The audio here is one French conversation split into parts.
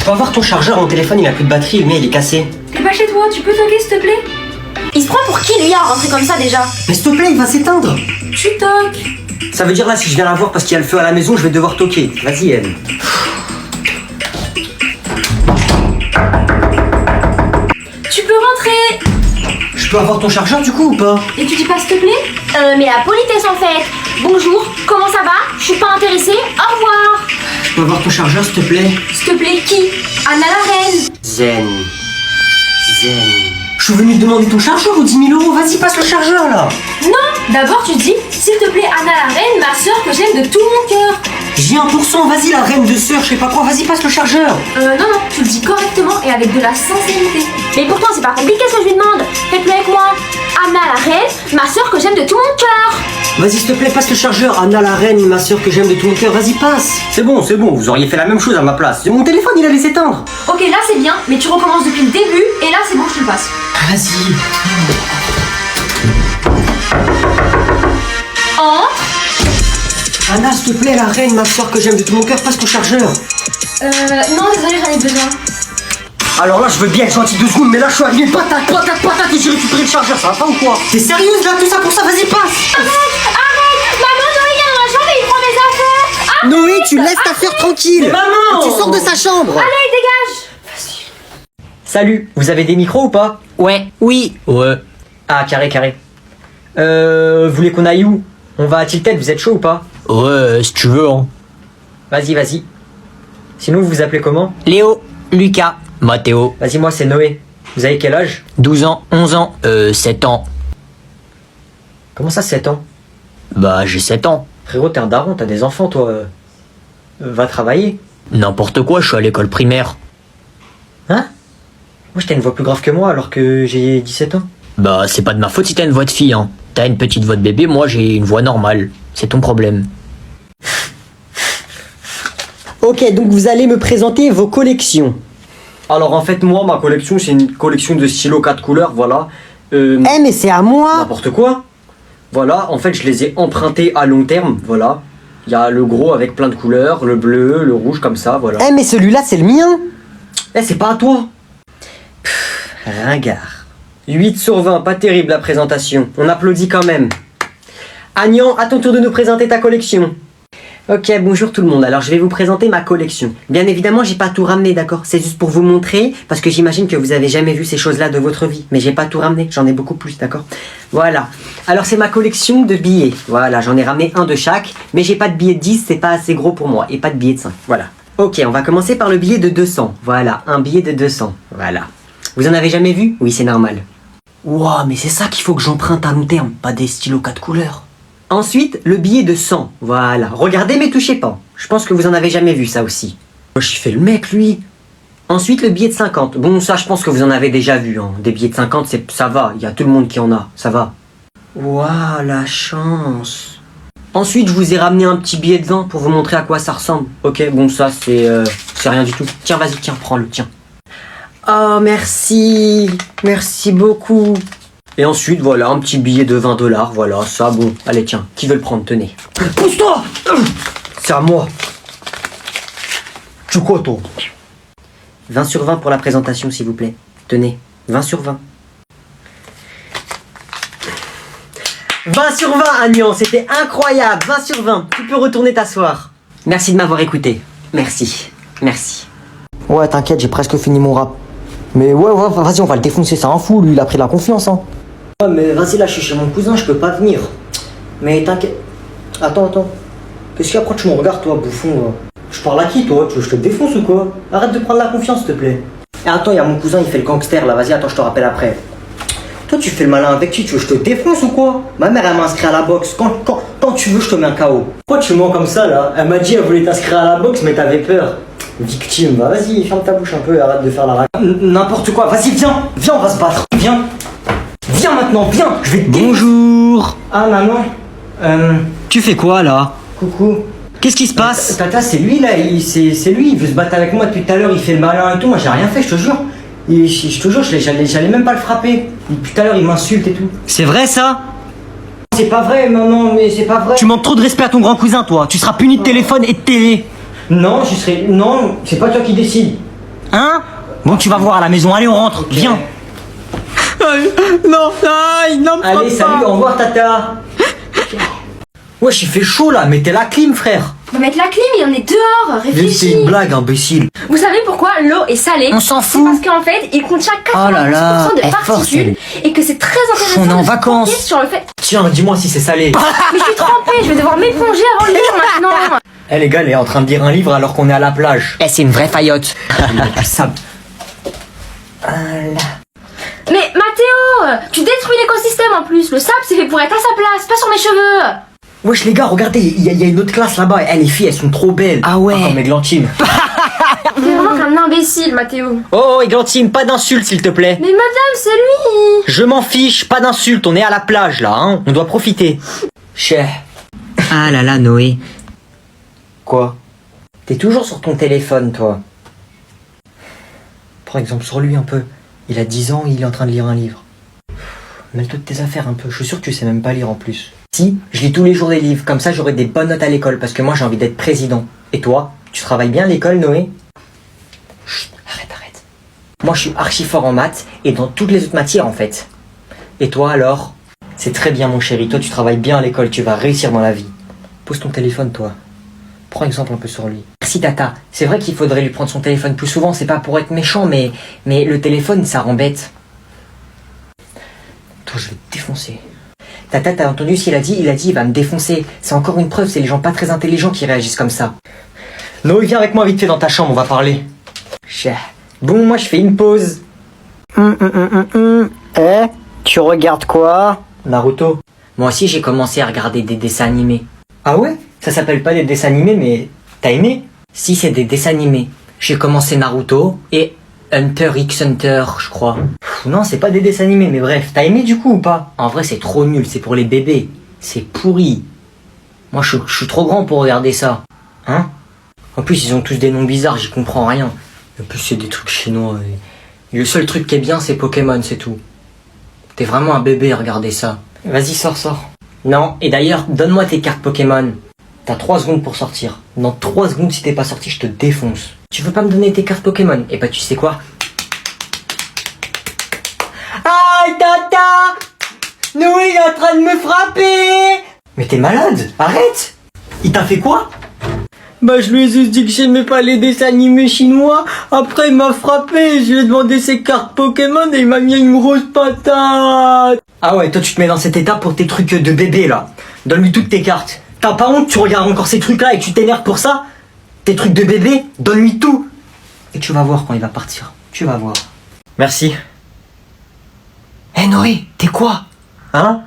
peux avoir ton chargeur? Mon téléphone il a plus de batterie, le mien il est cassé. T'es pas chez toi, tu peux toquer s'il te plaît? Il se prend pour qui lui à rentrer comme ça déjà? Mais s'il te plaît, il va s'éteindre. Tu toques. Ça veut dire là, si je viens la voir parce qu'il y a le feu à la maison, je vais devoir toquer. Vas-y, elle. Tu peux rentrer. Je peux avoir ton chargeur du coup ou pas? Et tu dis pas s'il te plaît? Mais la politesse en fait. Bonjour, comment ça va? Je suis pas intéressée, au revoir. Je peux avoir ton chargeur s'il te plaît? S'il te plaît, qui? Anna la reine. Zen. Je suis venu te demander ton chargeur ou 10 000 €. Vas-y, passe le chargeur là. Non, d'abord tu dis, s'il te plaît, Anna la reine, ma soeur que j'aime de tout mon cœur. J'ai 1%, vas-y la reine de sœur, je sais pas quoi, vas-y passe le chargeur. Non, tu le dis correctement et avec de la sincérité. Mais pourtant c'est pas compliqué ce que je lui demande. Faites-le avec moi. Anna la reine, ma soeur que j'aime de tout mon cœur. Vas-y s'il te plaît, passe le chargeur. Anna la reine, ma sœur que j'aime de tout mon cœur, vas-y passe. C'est bon, vous auriez fait la même chose à ma place. Mon téléphone il allait s'éteindre. Ok, là c'est bien, mais tu recommences depuis le début et là c'est bon, je te le passe. Vas-y. Entre. Anna s'il te plaît, la reine, ma sœur que j'aime de tout mon cœur, passe ton chargeur. Non, désolé, j'en ai besoin. Alors là je veux bien être gentil 2 secondes, mais là je suis arrivé patate et j'ai récupéré le chargeur, ça va pas ou quoi? T'es sérieuse là, tout ça pour ça, vas-y passe. Arrête. Maman, Noé vient dans ma chambre et il prend mes affaires. Ah, Noé, tu laisses ta sœur tranquille. Maman! Tu sors de sa chambre. allez, dégage. Salut, vous avez des micros ou pas? Ouais, oui. Ouais. Ah, carré. Vous voulez qu'on aille où? On va à Tilted, vous êtes chaud ou pas? Ouais, si tu veux, hein. Vas-y. Sinon, vous vous appelez comment? Léo, Lucas, Mathéo. Vas-y, moi c'est Noé. Vous avez quel âge? 12 ans, 11 ans, 7 ans. Comment ça, 7 ans? Bah, j'ai 7 ans. Frérot, t'es un daron, t'as des enfants, toi. Va travailler. N'importe quoi, je suis à l'école primaire. Hein? Moi, t'as une voix plus grave que moi alors que j'ai 17 ans. Bah, c'est pas de ma faute si t'as une voix de fille, hein. T'as une petite voix de bébé, moi j'ai une voix normale. C'est ton problème. Ok, donc vous allez me présenter vos collections. Alors en fait, moi, ma collection, c'est une collection de stylos 4 couleurs, voilà. mais c'est à moi. N'importe quoi. Voilà, en fait, je les ai empruntés à long terme, voilà. Il y a le gros avec plein de couleurs, le bleu, le rouge, comme ça, voilà. mais celui-là, c'est le mien. C'est pas à toi. Ringard. 8 sur 20, pas terrible la présentation. On applaudit quand même. Agnan, à ton tour de nous présenter ta collection. Ok, bonjour tout le monde. Alors je vais vous présenter ma collection. Bien évidemment, j'ai pas tout ramené, d'accord? C'est juste pour vous montrer, parce que j'imagine que vous avez jamais vu ces choses-là de votre vie. Mais j'ai pas tout ramené, j'en ai beaucoup plus, d'accord? Voilà. Alors c'est ma collection de billets. Voilà, j'en ai ramené un de chaque, mais j'ai pas de billet de 10, c'est pas assez gros pour moi. Et pas de billet de 5, voilà. Ok, on va commencer par le billet de 200. Voilà, un billet de 200. Voilà. Vous en avez jamais vu? Oui, c'est normal. Ouah, mais c'est ça qu'il faut que j'emprunte à long terme, pas des stylos 4 couleurs. Ensuite, le billet de 100. Voilà. Regardez mais touchez pas. Je pense que vous en avez jamais vu ça aussi. Je fais le mec, lui. Ensuite, le billet de 50. Bon, ça, je pense que vous en avez déjà vu. Hein. Des billets de 50, ça va. Il y a tout le monde qui en a. Ça va. Ouah, la chance. Ensuite, je vous ai ramené un petit billet de 20 pour vous montrer à quoi ça ressemble. Ok, bon, ça, c'est rien du tout. Tiens, vas-y, tiens, prends-le, tiens. Oh, merci. Merci beaucoup. Et ensuite, voilà, un petit billet de 20 $. Voilà, ça, bon. Allez, tiens, qui veut le prendre? Tenez. Pousse-toi! C'est à moi. Tu quoi, toi? 20 sur 20 pour la présentation, s'il vous plaît. Tenez, 20 sur 20. 20 sur 20, Agnan, c'était incroyable. 20 sur 20. Tu peux retourner t'asseoir. Merci de m'avoir écouté. Merci. Ouais, t'inquiète, j'ai presque fini mon rap. Mais ouais, vas-y, on va le défoncer, c'est un fou, lui, il a pris la confiance, hein. Ouais, mais vas-y, là, je suis chez mon cousin, je peux pas venir. Mais t'inquiète. Attends. Qu'est-ce qu'il y a? Pourquoi tu me regardes, toi, bouffon, là? Je parle à qui, toi? Tu veux que je te défonce ou quoi? Arrête de prendre la confiance, s'il te plaît. Et attends, il y a mon cousin, il fait le gangster, là. Vas-y, attends, je te rappelle après. Toi, tu fais le malin avec qui? Tu veux que je te défonce ou quoi? Ma mère, elle m'a inscrit à la boxe. Quand tu veux, je te mets un KO. Pourquoi tu mens comme ça, là? Elle m'a dit, elle voulait t'inscrire à la boxe, mais t'avais peur. Victime, bah vas-y, ferme ta bouche un peu et arrête de faire la rac. N'importe quoi, vas-y, viens, on va se battre. Viens maintenant, viens, je vais te... Bonjour. Ah, maman. Tu fais quoi, là? Coucou. Qu'est-ce qui se passe? Tata, c'est lui, là, c'est lui, il veut se battre avec moi depuis tout à l'heure, il fait le malin et tout, moi j'ai rien fait, je te jure. Et je te jure, j'allais même pas le frapper. Depuis tout à l'heure, il m'insulte et tout. C'est vrai, ça? C'est pas vrai, maman, mais c'est pas vrai. Tu manques trop de respect à ton grand cousin, toi. Tu seras puni de téléphone et de télé. Non, non, c'est pas toi qui décide. Hein? Bon, tu vas voir à la maison. Allez, on rentre. Viens. Non, non, allez, salut, au revoir, tata. Wesh, il fait chaud là, mettez la clim, frère. On va mettre la clim et on est dehors. C'est Réfléchis. une blague, imbécile. Vous savez pourquoi l'eau est salée? On s'en C'est fout. parce qu'en fait, il contient 90% Oh là là, de elle force, particules et que c'est très intéressant On est en de se vacances. pencher sur le fait. Tiens, dis-moi si c'est salé. Mais je suis trempée, je vais devoir m'éponger avant le lire maintenant. Eh les gars, elle est en train de lire un livre alors qu'on est à la plage. Eh, c'est une vraie faillotte. Du sable. Mais Mathéo, tu détruis l'écosystème en plus. Le sable c'est fait pour être à sa place, pas sur mes cheveux. Wesh les gars, regardez, il y a une autre classe là-bas. Eh, les filles, elles sont trop belles. Ah ouais. Comme Églantine. T'es vraiment qu'un imbécile, Mathéo. Oh, Églantine, pas d'insultes s'il te plaît. Mais madame, c'est lui. Je m'en fiche, pas d'insultes, on est à la plage là, hein. On doit profiter. Cher. Ah là là, Noé. Quoi? T'es toujours sur ton téléphone, toi. Prends exemple sur lui un peu. Il a 10 ans, il est en train de lire un livre. Mêle-toi de tes affaires un peu, je suis sûr que tu sais même pas lire en plus. Si, je lis tous les jours des livres, comme ça j'aurai des bonnes notes à l'école, parce que moi j'ai envie d'être président. Et toi, tu travailles bien à l'école, Noé? Chut, arrête. Moi je suis archi fort en maths, et dans toutes les autres matières en fait. Et toi alors? C'est très bien mon chéri, toi tu travailles bien à l'école, tu vas réussir dans la vie. Pose ton téléphone toi. Prends exemple un peu sur lui. Merci tata, c'est vrai qu'il faudrait lui prendre son téléphone plus souvent, c'est pas pour être méchant, mais le téléphone ça rend bête. Toi je vais te défoncer. Tata, t'as entendu ce qu'il a dit? Il a dit il va me défoncer. C'est encore une preuve, c'est les gens pas très intelligents qui réagissent comme ça. Noé, viens avec moi vite fait dans ta chambre, on va parler. Cher. Bon, moi je fais une pause. Eh, tu regardes quoi? Naruto. Moi aussi j'ai commencé à regarder des dessins animés. Ah ouais? Ça s'appelle pas des dessins animés, mais t'as aimé? Si, c'est des dessins animés. J'ai commencé Naruto et Hunter x Hunter, je crois. Non, c'est pas des dessins animés, mais bref. T'as aimé du coup ou pas? En vrai, c'est trop nul, c'est pour les bébés. C'est pourri. Moi, je suis trop grand pour regarder ça. Hein? En plus, ils ont tous des noms bizarres, j'y comprends rien. En plus, c'est des trucs chinois. Et le seul truc qui est bien, c'est Pokémon, c'est tout. T'es vraiment un bébé à regarder ça. Vas-y, sors. Non, et d'ailleurs, donne-moi tes cartes Pokémon. T'as 3 secondes pour sortir. Dans 3 secondes, si t'es pas sorti, je te défonce. Tu veux pas me donner tes cartes Pokémon? Eh bah, tu sais quoi? Aïe, tata! Noé, il est en train de me frapper! Mais t'es malade! Arrête! Il t'a fait quoi? Bah, je lui ai juste dit que j'aimais pas les dessins animés chinois. Après, il m'a frappé. Je lui ai demandé ses cartes Pokémon et il m'a mis une grosse patate. Ah ouais, toi, tu te mets dans cet état pour tes trucs de bébé, là. Donne-lui toutes tes cartes. T'as pas honte, tu regardes encore ces trucs-là et tu t'énerves pour ça? Tes trucs de bébé, donne-lui tout. Et tu vas voir quand il va partir. Tu vas voir. Merci. Eh Noé, t'es quoi? Hein?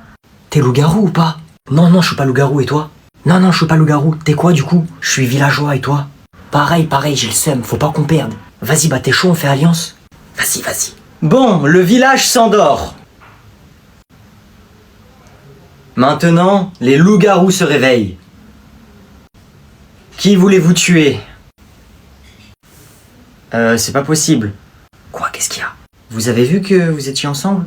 T'es loup-garou ou pas? Non, je suis pas loup-garou et toi? Non, je suis pas loup-garou. T'es quoi du coup? Je suis villageois et toi? Pareil, j'ai le seum, faut pas qu'on perde. Vas-y, bah t'es chaud, on fait alliance? Vas-y. Bon, le village s'endort. Maintenant, les loups-garous se réveillent. Qui voulez-vous tuer? C'est pas possible. Quoi, qu'est-ce qu'il y a? Vous avez vu que vous étiez ensemble?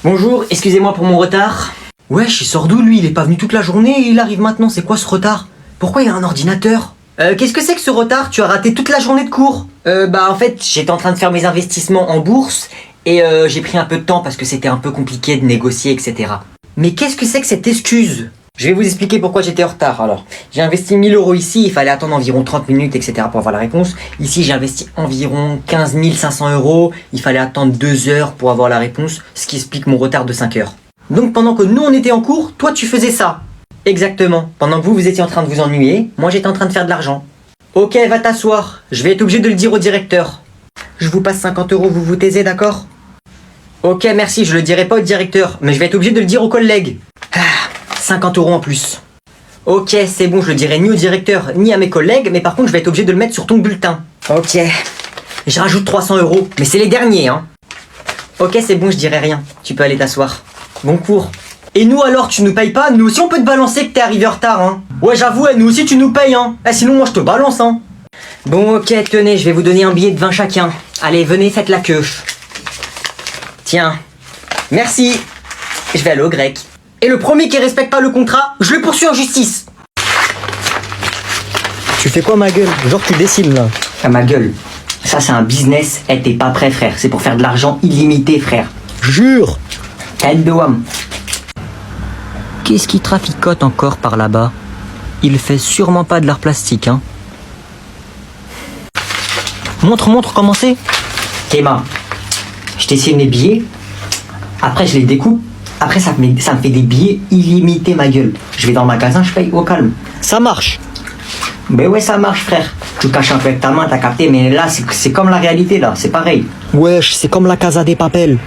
Bonjour, excusez-moi pour mon retard. Wesh, il sort d'où lui? Il est pas venu toute la journée et il arrive maintenant, c'est quoi ce retard? Pourquoi il a un ordinateur? Qu'est-ce que c'est que ce retard? Tu as raté toute la journée de cours? En fait, j'étais en train de faire mes investissements en bourse et j'ai pris un peu de temps parce que c'était un peu compliqué de négocier, etc. Mais qu'est-ce que c'est que cette excuse? Je vais vous expliquer pourquoi j'étais en retard alors. J'ai investi 1000 € ici, il fallait attendre environ 30 minutes, etc. pour avoir la réponse. Ici, j'ai investi environ 15 500 €, il fallait attendre 2 heures pour avoir la réponse, ce qui explique mon retard de 5 heures. Donc pendant que nous on était en cours, toi tu faisais ça. Exactement. Pendant que vous étiez en train de vous ennuyer, moi j'étais en train de faire de l'argent. Ok, va t'asseoir. Je vais être obligé de le dire au directeur. Je vous passe 50 €, vous vous taisez, d'accord? Ok, merci, je le dirai pas au directeur, mais je vais être obligé de le dire aux collègues. 50 € en plus. Ok, c'est bon, je le dirai ni au directeur ni à mes collègues, mais par contre je vais être obligé de le mettre sur ton bulletin. Ok. Je rajoute 300 €, mais c'est les derniers, hein. Ok, c'est bon, je dirai rien. Tu peux aller t'asseoir. Bon cours. Et nous alors, tu nous payes pas? Nous aussi on peut te balancer que t'es arrivé en retard, hein. Ouais, j'avoue, nous aussi tu nous payes, hein. Sinon moi je te balance, hein. Bon, ok, tenez, je vais vous donner un billet de 20 chacun. Allez, venez, faites la queue. Tiens. Merci. Je vais aller au grec. Et le premier qui respecte pas le contrat, je le poursuis en justice. Tu fais quoi, ma gueule? Genre, tu dessines, là. Ah, ma gueule. Ça, c'est un business. Eh, t'es pas prêt, frère. C'est pour faire de l'argent illimité, frère. Jure. Tête de homme. Qu'est-ce qui traficote encore par là-bas? Il fait sûrement pas de l'art plastique, hein. Montre comment c'est. Kéma, je dessine mes billets. Après, je les découpe. Après, ça me fait des billets illimités, ma gueule. Je vais dans le magasin, je paye au calme. Ça marche. Ben ouais, ça marche, frère. Tu caches un peu avec ta main, t'as capté. Mais là, c'est comme la réalité, là. C'est pareil. Wesh, c'est comme la Casa des Papel.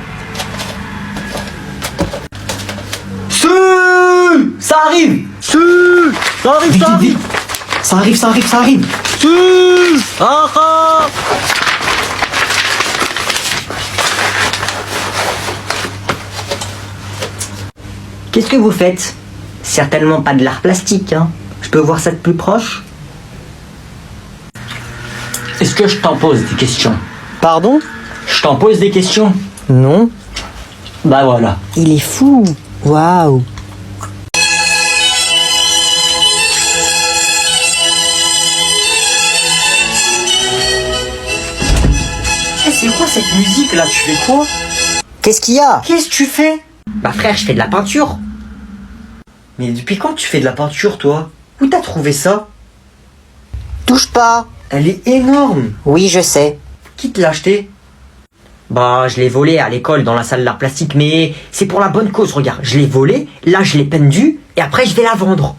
Ça arrive. Ça arrive, Vite, vite, vite. Ça arrive. Qu'est-ce que vous faites? Certainement pas de l'art plastique, hein. Je peux voir ça de plus proche? Est-ce que je t'en pose des questions? Pardon? Je t'en pose des questions? Non. Bah voilà. Il est fou. Waouh. C'est quoi cette musique là? Tu fais quoi? Qu'est-ce qu'il y a? Qu'est-ce que tu fais? Bah frère, je fais de la peinture. Mais depuis quand tu fais de la peinture, toi? Où t'as trouvé ça? Touche pas. Elle est énorme. Oui, je sais. Qui te l'a acheté? Bah, je l'ai volé à l'école dans la salle d'art plastique, mais c'est pour la bonne cause, regarde. Je l'ai volé, là je l'ai pendu, et après je vais la vendre.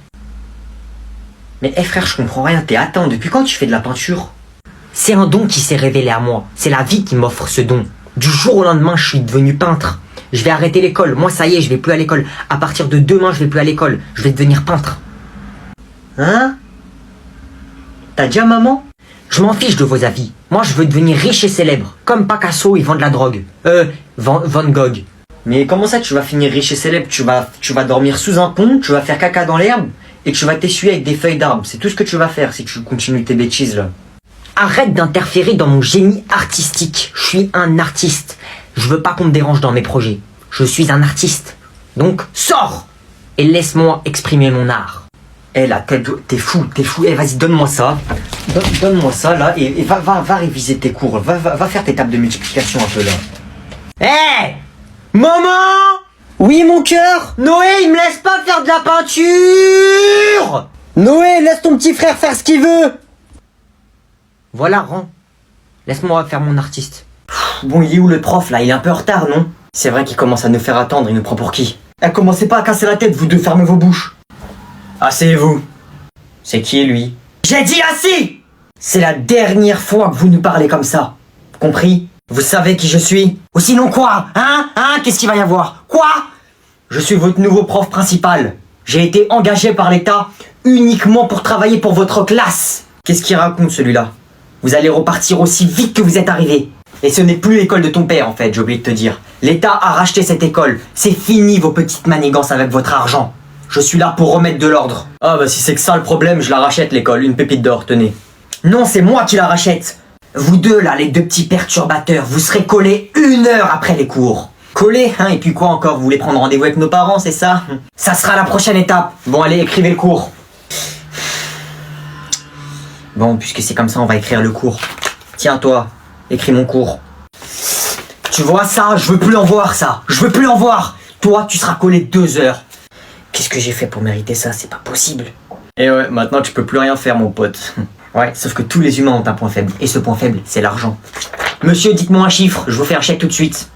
Mais frère, je comprends rien. Attends, depuis quand tu fais de la peinture? C'est un don qui s'est révélé à moi. C'est la vie qui m'offre ce don. Du jour au lendemain, je suis devenu peintre. Je vais arrêter l'école. Moi, ça y est, je vais plus à l'école. À partir de demain, je vais plus à l'école. Je vais devenir peintre. Hein? T'as dit à maman? Je m'en fiche de vos avis. Moi, je veux devenir riche et célèbre. Comme Picasso, il vend de la drogue. Van Gogh. Mais comment ça, tu vas finir riche et célèbre? Tu vas dormir sous un pont, tu vas faire caca dans l'herbe, et tu vas t'essuyer avec des feuilles d'arbre. C'est tout ce que tu vas faire si tu continues tes bêtises, là. Arrête d'interférer dans mon génie artistique. Je suis un artiste. Je veux pas qu'on me dérange dans mes projets. Je suis un artiste. Donc, sors et laisse-moi exprimer mon art. Eh là, t'es fou. Eh, vas-y, donne-moi ça. Donne-moi ça, là, et va réviser tes cours. Va faire tes tables de multiplication un peu, là. Eh, maman! Oui, mon cœur. Noé, il me laisse pas faire de la peinture! Noé, laisse ton petit frère faire ce qu'il veut. Voilà, rends. Laisse-moi faire mon artiste. Bon, il est où le prof, là? Il est un peu en retard, non? C'est vrai qu'il commence à nous faire attendre, il nous prend pour qui? Eh, commencez pas à casser la tête, vous deux, fermez vos bouches. Asseyez-vous. C'est qui, lui? J'ai dit assis! C'est la dernière fois que vous nous parlez comme ça. Compris? Vous savez qui je suis? Ou sinon quoi? Hein? Qu'est-ce qu'il va y avoir? Quoi? Je suis votre nouveau prof principal. J'ai été engagé par l'État uniquement pour travailler pour votre classe. Qu'est-ce qu'il raconte, celui-là? Vous allez repartir aussi vite que vous êtes arrivé. Et ce n'est plus l'école de ton père, en fait, j'ai oublié de te dire. L'État a racheté cette école. C'est fini vos petites manigances avec votre argent. Je suis là pour remettre de l'ordre. Ah bah si c'est que ça le problème, je la rachète l'école, une pépite d'or, tenez. Non, c'est moi qui la rachète. Vous deux là, les deux petits perturbateurs, vous serez collés 1 heure après les cours. Collés, hein, et puis quoi encore, vous voulez prendre rendez-vous avec nos parents, c'est ça? Ça sera la prochaine étape. Bon allez, écrivez le cours. Bon, puisque c'est comme ça, on va écrire le cours. Tiens toi, écris mon cours. Tu vois ça, je veux plus en voir ça. Je veux plus en voir. Toi, tu seras collé 2 heures. Qu'est-ce que j'ai fait pour mériter ça? C'est pas possible. Et ouais, maintenant tu peux plus rien faire, mon pote. Ouais, sauf que tous les humains ont un point faible. Et ce point faible, c'est l'argent. Monsieur, dites-moi un chiffre. Je vous fais un chèque tout de suite.